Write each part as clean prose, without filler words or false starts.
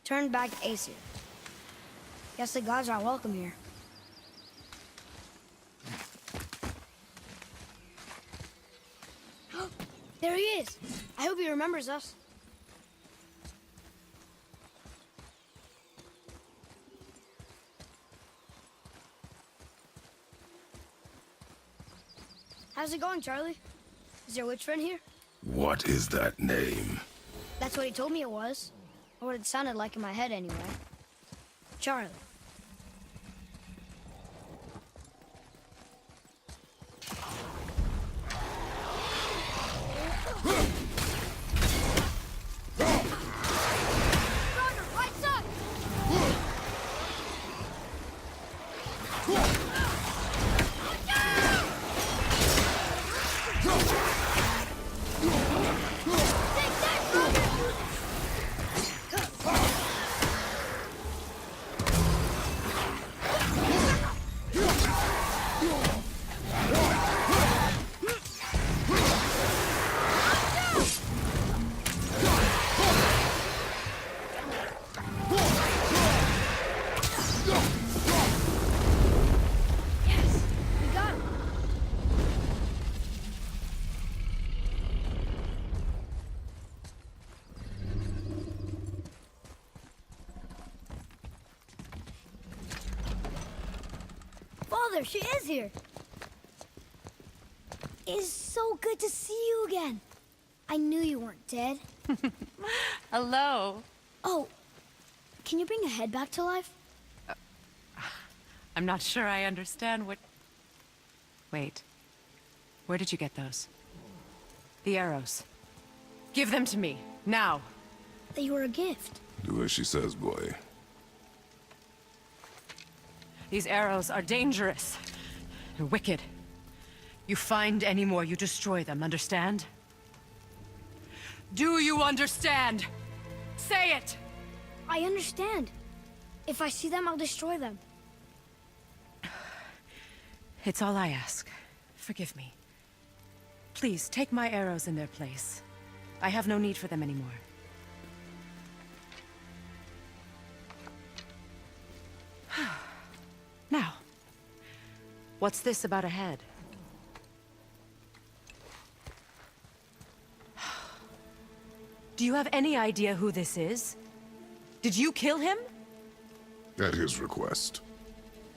turned back to Aesir. Guess the gods aren't welcome here. There he is! I hope he remembers us. How's it going, Charlie? Is your witch friend here? What is that name? That's what he told me it was. Or what it sounded like in my head, anyway. Charlie. Father, she is here. It's so good to see you again. I knew you weren't dead. Hello. Oh, can you bring a head back to life? I'm not sure I understand what... Wait. Where did you get those? The arrows. Give them to me, now. They were a gift. Do as she says, boy. These arrows are dangerous. They're wicked. You find any more, you destroy them, understand? Do you understand? Say it! I understand. If I see them, I'll destroy them. It's all I ask. Forgive me. Please, take my arrows in their place. I have no need for them anymore. Now, what's this about a head? Do you have any idea who this is? Did you kill him? At his request.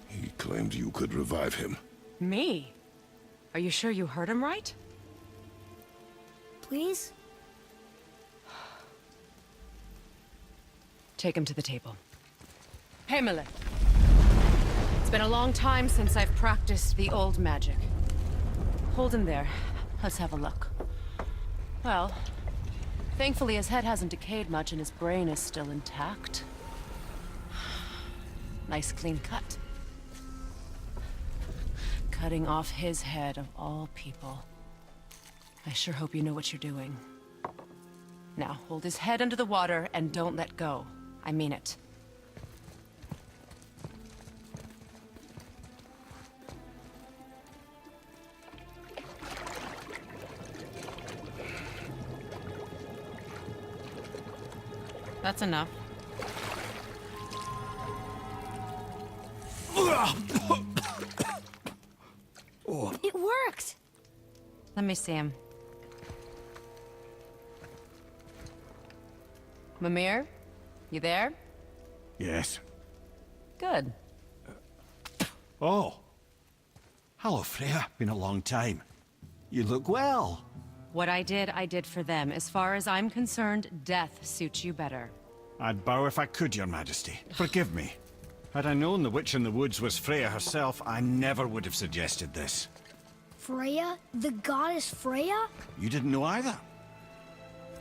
He claimed you could revive him. Me? Are you sure you heard him right? Please? Take him to the table. Hamlet. It's been a long time since I've practiced the old magic. Hold him there. Let's have a look. Well, thankfully his head hasn't decayed much and his brain is still intact. Nice clean cut. Cutting off his head of all people. I sure hope you know what you're doing. Now, hold his head under the water and don't let go. I mean it. That's enough. It worked! Let me see him. Mimir? You there? Yes. Good. Oh. Hello, Freya. Been a long time. You look well. What I did for them. As far as I'm concerned, death suits you better. I'd bow if I could, Your Majesty. Forgive me. Had I known the witch in the woods was Freya herself, I never would have suggested this. Freya? The goddess Freya? You didn't know either?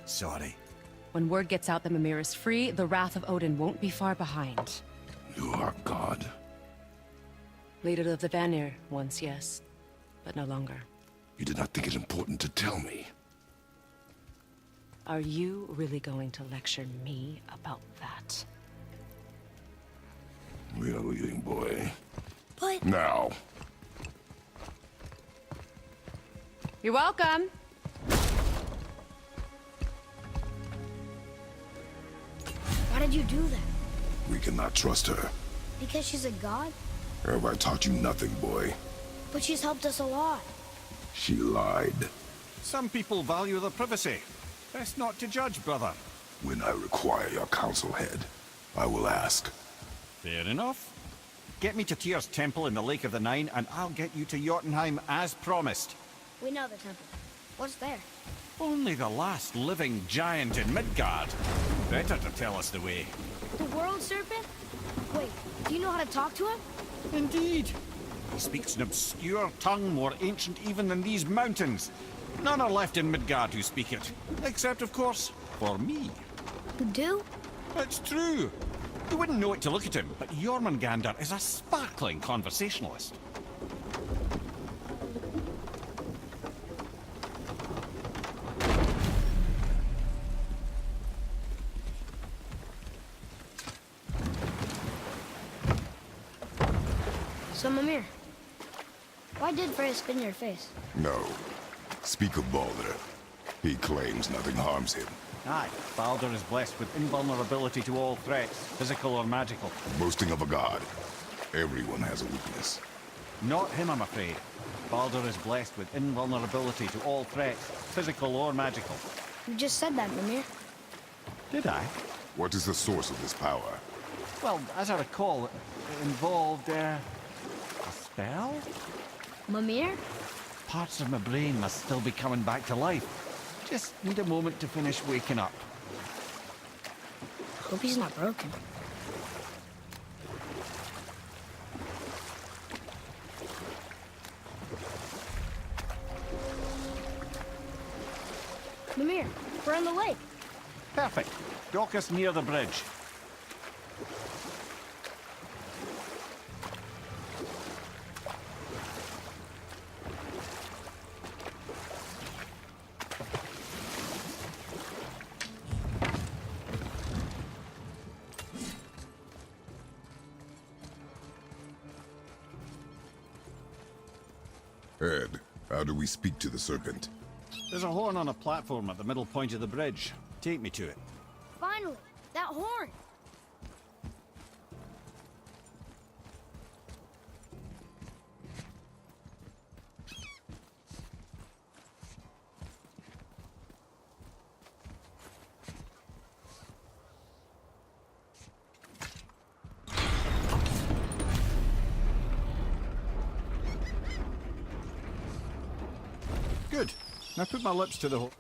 Sorry. When word gets out that Mimir is free, the wrath of Odin won't be far behind. You are God. Leader of the Vanir, once, yes. But no longer. You did not think it important to tell me. Are you really going to lecture me about that? We are leaving, boy. But... Now. You're welcome! Why did you do that? We cannot trust her. Because she's a god? Have I taught you nothing, boy? But she's helped us a lot. She lied. Some people value their privacy. Best not to judge, brother. When I require your council head, I will ask. Fair enough. Get me to Tyr's temple in the Lake of the Nine, and I'll get you to Jotunheim as promised. We know the temple. What's there? Only the last living giant in Midgard. Better to tell us the way. The world serpent? Wait, do you know how to talk to him? Indeed. He speaks an obscure tongue more ancient even than these mountains. None are left in Midgard who speak it. Except, of course, for me. You do? It's true. You wouldn't know it to look at him, but Jormungandr is a sparkling conversationalist. So, Mimir, why did Freya spit in your face? No. Speak of Baldur. He claims nothing harms him. Aye, Baldur is blessed with invulnerability to all threats, physical or magical. Boasting of a god. Everyone has a weakness. Not him, I'm afraid. Baldur is blessed with invulnerability to all threats, physical or magical. You just said that, Mimir. Did I? What is the source of this power? Well, as I recall, it involved, a spell? Mimir? Parts of my brain must still be coming back to life. Just need a moment to finish waking up. Hope he's not broken. Mimir, we're on the lake. Perfect. Dock us near the bridge. Ed, how do we speak to the serpent? There's a horn on a platform at the middle point of the bridge. Take me to it. Finally, that horn. Good. Now put my lips to the horn.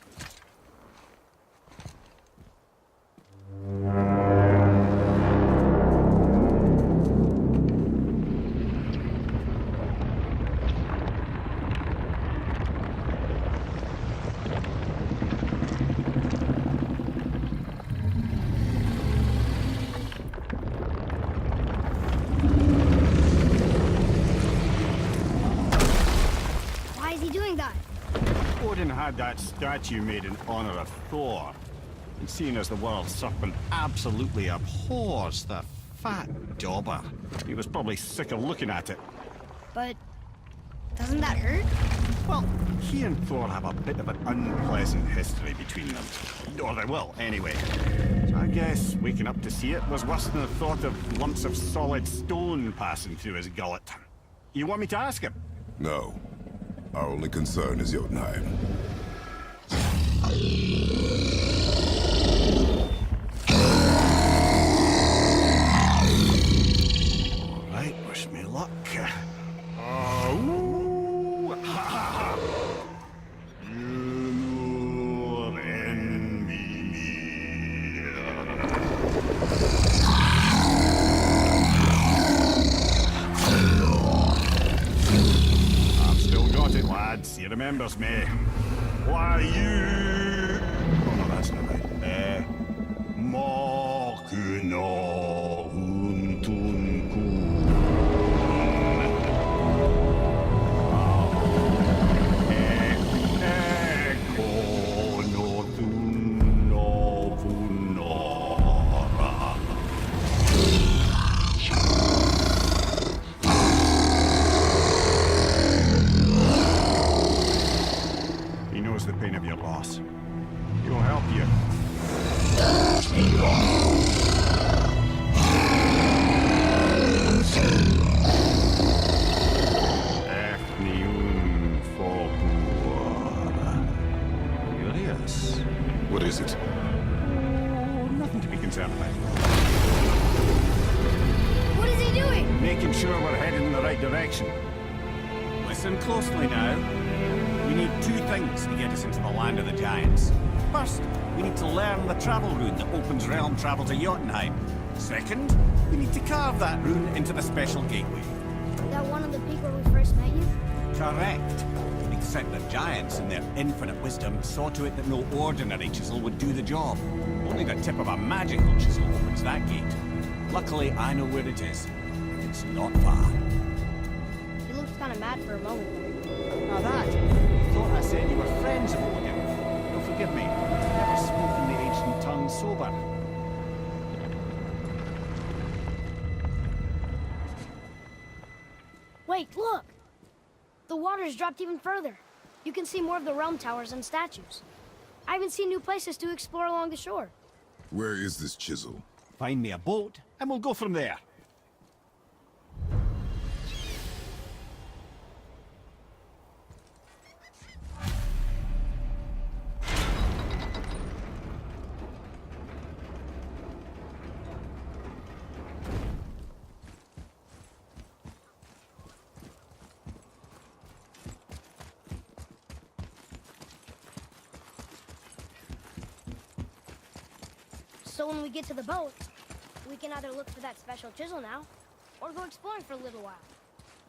Why is he doing that? Odin had that statue made in honor of Thor. And seeing as the world serpent absolutely abhors the fat dauber, he was probably sick of looking at it. But doesn't that hurt? Well, he and Thor have a bit of an unpleasant history between them. Or they will, anyway. So I guess waking up to see it was worse than the thought of lumps of solid stone passing through his gullet. You want me to ask him? No. Our only concern is Jotunheim. All right, wish me luck. Oh, ha, ha, ha. You're in me. I've still got it, lads. He remembers me. Why, you... Oh, no, that's not right. Mokuno Huntunku. He knows the pain of your loss. He'll help you. making sure we're heading in the right direction. Listen closely now. We need two things to get us into the land of the giants. First, we need to learn the travel rune that opens realm travel to Jotunheim. Second, we need to carve that rune into the special gateway. That one on the peak where we first met you? Correct. Except the giants, in their infinite wisdom, saw to it that no ordinary chisel would do the job. Only the tip of a magical chisel opens that gate. Luckily, I know where it is. It's not far. You looked kind of mad for a moment. Now that, thought I said you were friends a moment ago. You'll forgive me. I've never spoken the ancient tongue sober. Wait, look! The water's dropped even further. You can see more of the realm towers and statues. I even see new places to explore along the shore. Where is this chisel? Find me a boat, and we'll go from there. So when we get to the boat, we can either look for that special chisel now, or go exploring for a little while.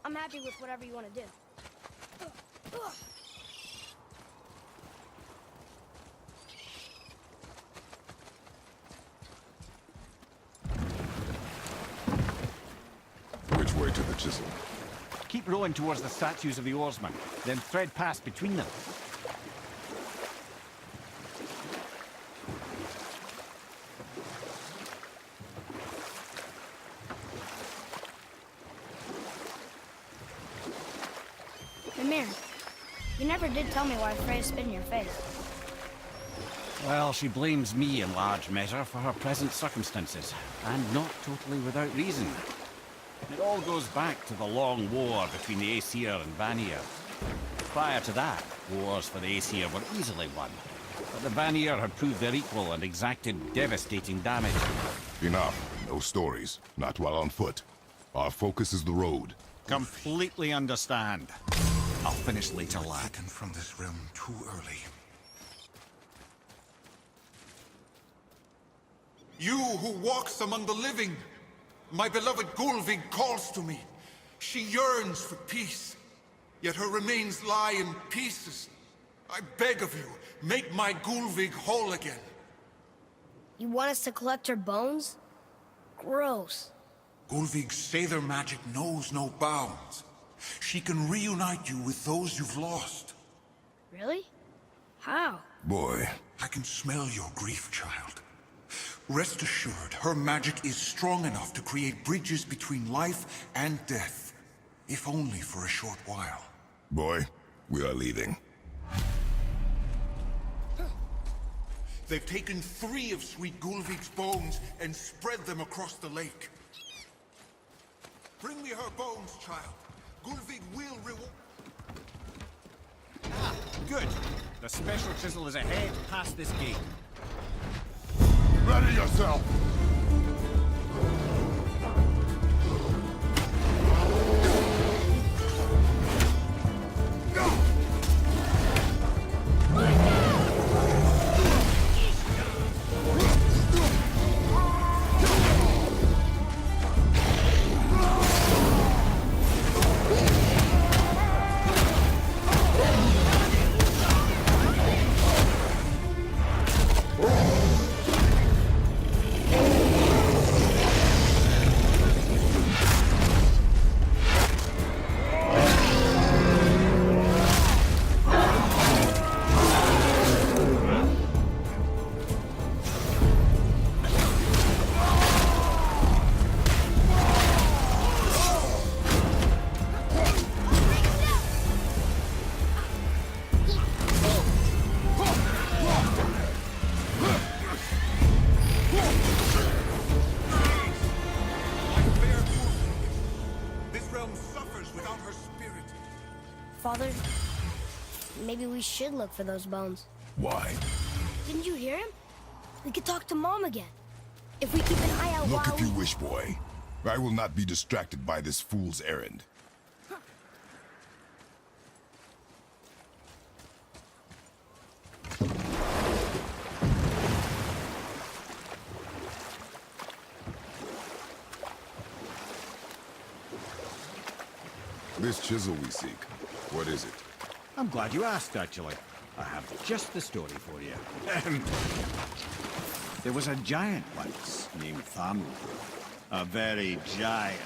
I'm happy with whatever you want to do. Which way to the chisel? Keep rowing towards the statues of the oarsmen, then thread past between them. Mimir, you never did tell me why Freya spit in your face. Well, she blames me in large measure for her present circumstances, and not totally without reason. It all goes back to the long war between the Aesir and Vanir. Prior to that, wars for the Aesir were easily won, but the Vanir had proved their equal and exacted devastating damage. Enough. No stories. Not while on foot. Our focus is the road. Completely understand. I'll finish later, lad. Taken from this realm too early. You who walks among the living, my beloved Gulvig calls to me. She yearns for peace, yet her remains lie in pieces. I beg of you, make my Gulvig whole again. You want us to collect her bones? Gross. Gulvig's Sather magic knows no bounds. She can reunite you with those you've lost. Really? How? Boy. I can smell your grief, child. Rest assured, her magic is strong enough to create bridges between life and death, if only for a short while. Boy, we are leaving. They've taken 3 of Sweet Gulvig's bones and spread them across the lake. Bring me her bones, child. Gulvig will reward... Ah, good. The special chisel is ahead, past this gate. Ready yourself! Father, maybe we should look for those bones. Why? Didn't you hear him? We could talk to Mom again. If we keep an eye out Look while if you wish, boy. I will not be distracted by this fool's errand. This chisel we seek, what is it? I'm glad you asked, actually. I have just the story for you. There was a giant once named Thamur. A very giant,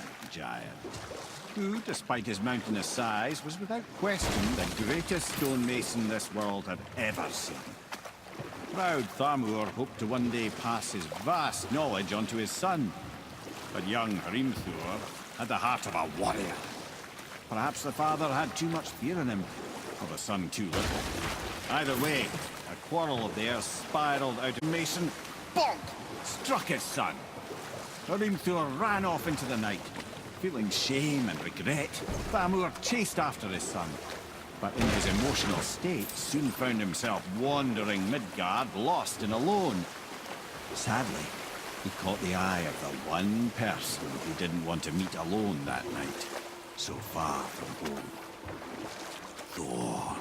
who, despite his mountainous size, was without question the greatest stonemason this world had ever seen. Proud Thamur hoped to one day pass his vast knowledge on to his son. But young Hrimthur had the heart of a warrior. Perhaps the father had too much fear in him, or the son too little. Either way, a quarrel of theirs spiraled out of Mason, bonk, struck his son. Hrimthur ran off into the night. Feeling shame and regret, Thamur chased after his son. But in his emotional state, soon found himself wandering Midgard, lost and alone. Sadly, he caught the eye of the one person he didn't want to meet alone that night. So far from home. Thor.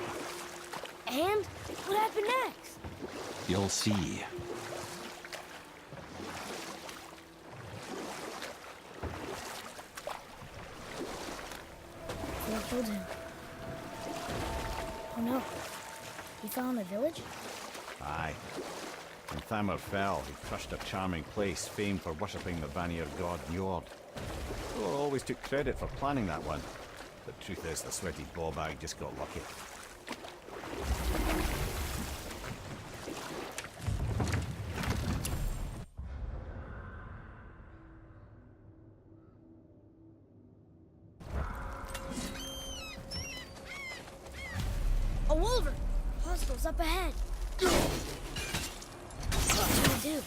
And what happened next? You'll see. Thor killed him. Oh no. He fell in the village? Aye. When Thamur fell, he crushed a charming place famed for worshipping the Vanir god Njord. Thor always took credit for planning that one. The truth is, the sweaty ballbag just got lucky. A wolver! Hostiles up ahead. What do we do?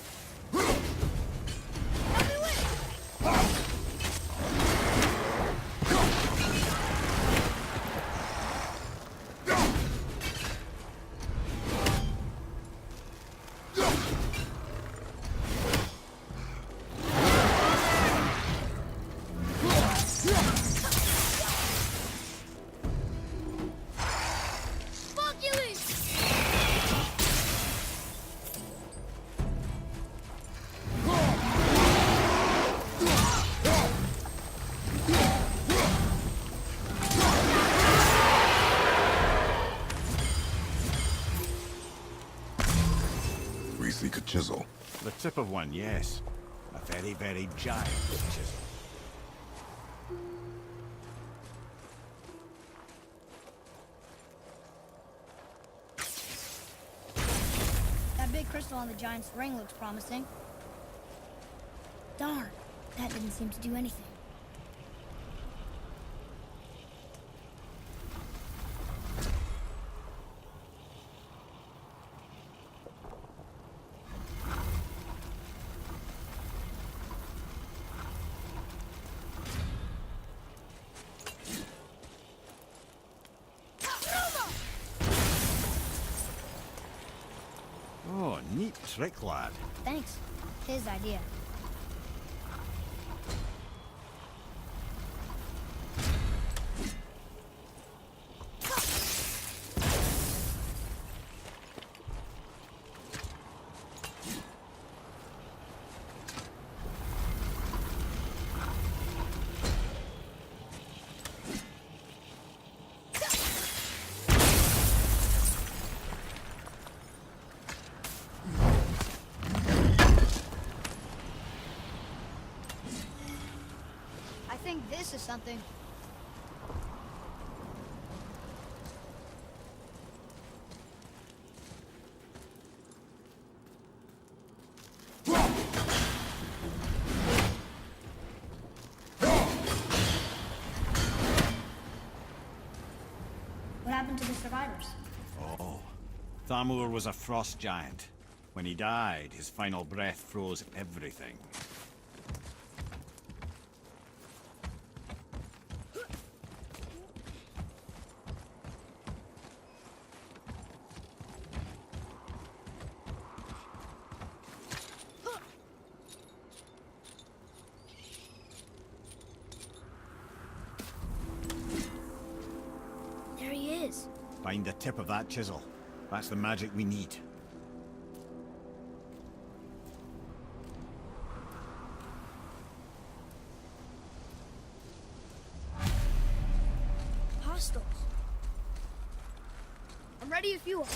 We seek a chisel. The tip of one, yes. A very, very giant chisel. That big crystal on the giant's ring looks promising. Darn, that didn't seem to do anything. Oh, neat trick, lad. Thanks. His idea. I think this is something. What happened to the survivors? Oh. Thamur was a frost giant. When he died, his final breath froze everything. Find the tip of that chisel. That's the magic we need. Hostiles. I'm ready if you are.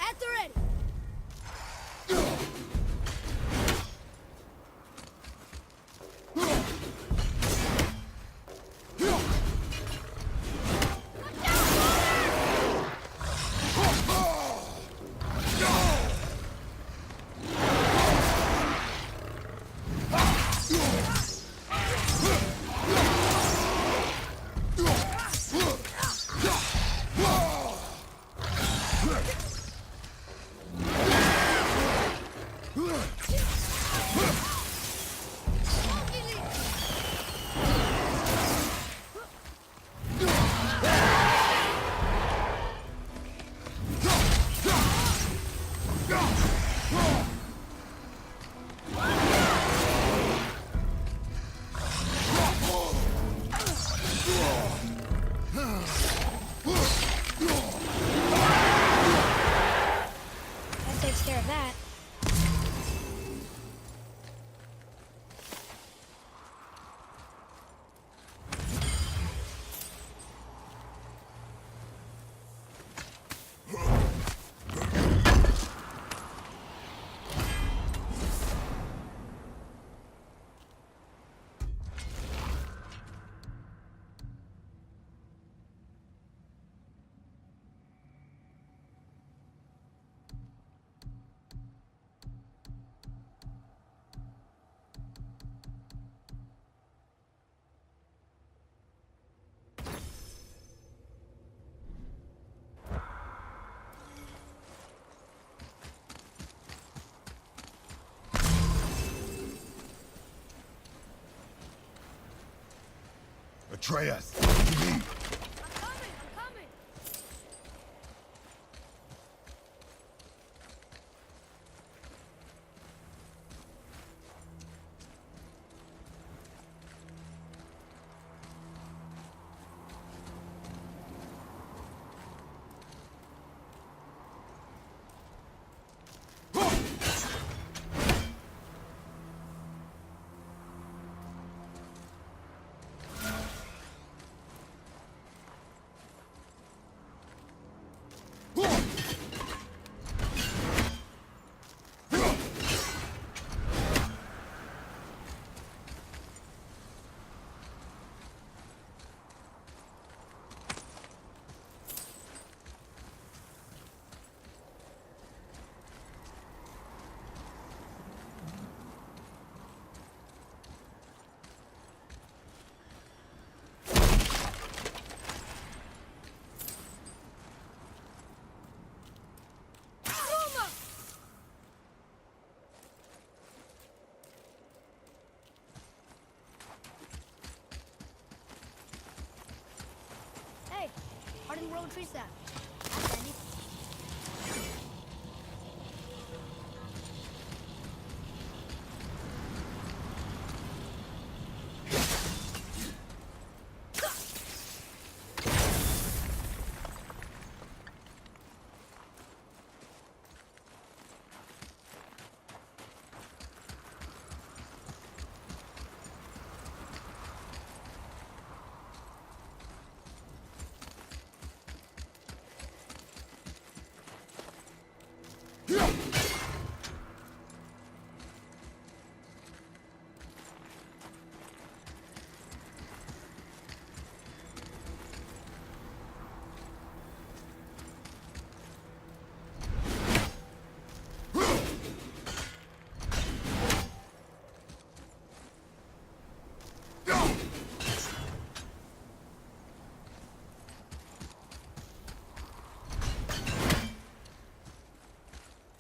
At the ready. That takes care of that. Atreus, to me. I'm coming! Hey, Harding Road trees that. That's handy.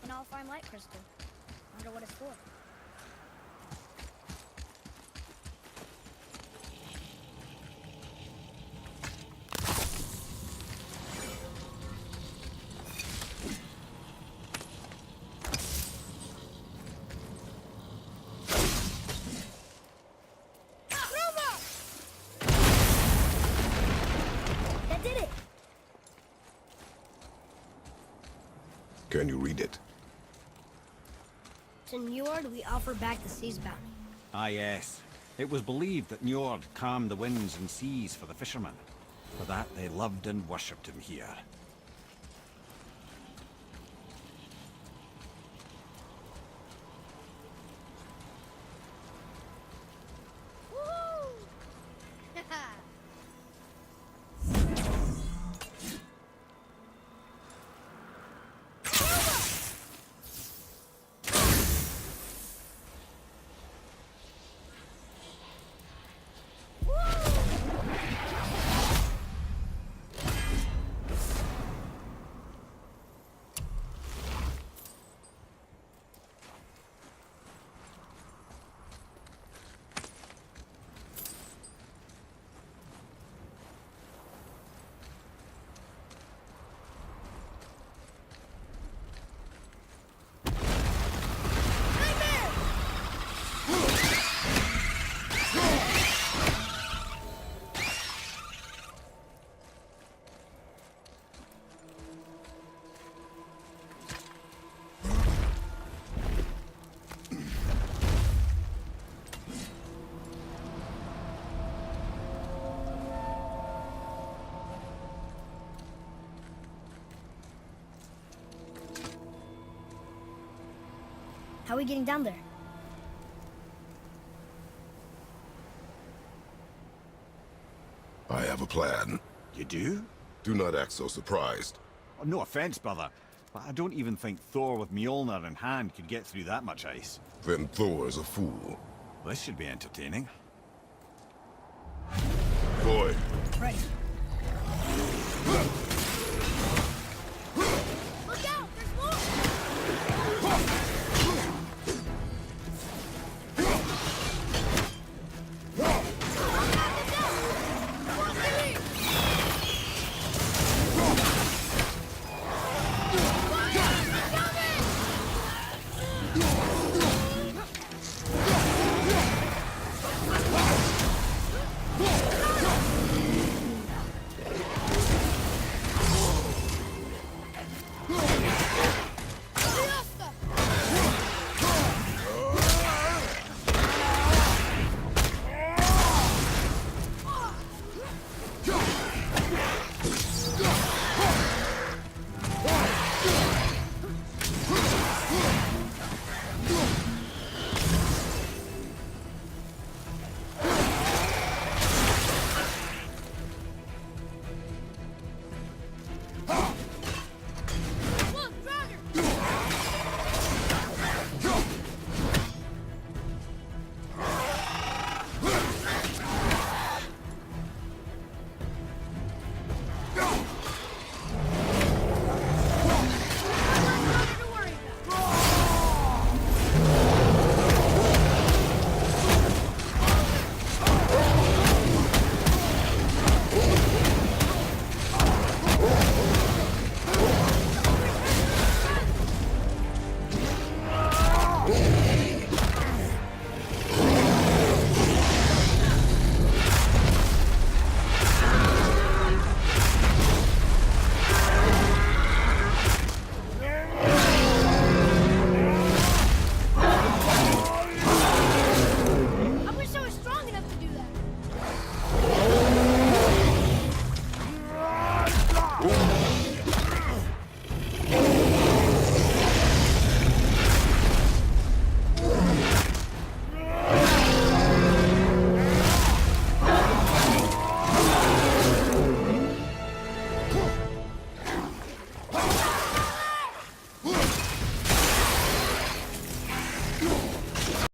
An all-fine light crystal. Wonder what it's for. Can you read it? To Njord, we offer back the sea's bounty. Ah, yes. It was believed that Njord calmed the winds and seas for the fishermen. For that, they loved and worshipped him here. How are we getting down there? I have a plan. You do? Do not act so surprised. Oh, no offense, brother, but I don't even think Thor with Mjolnir in hand could get through that much ice. Then Thor is a fool. This should be entertaining. Boy. Ready.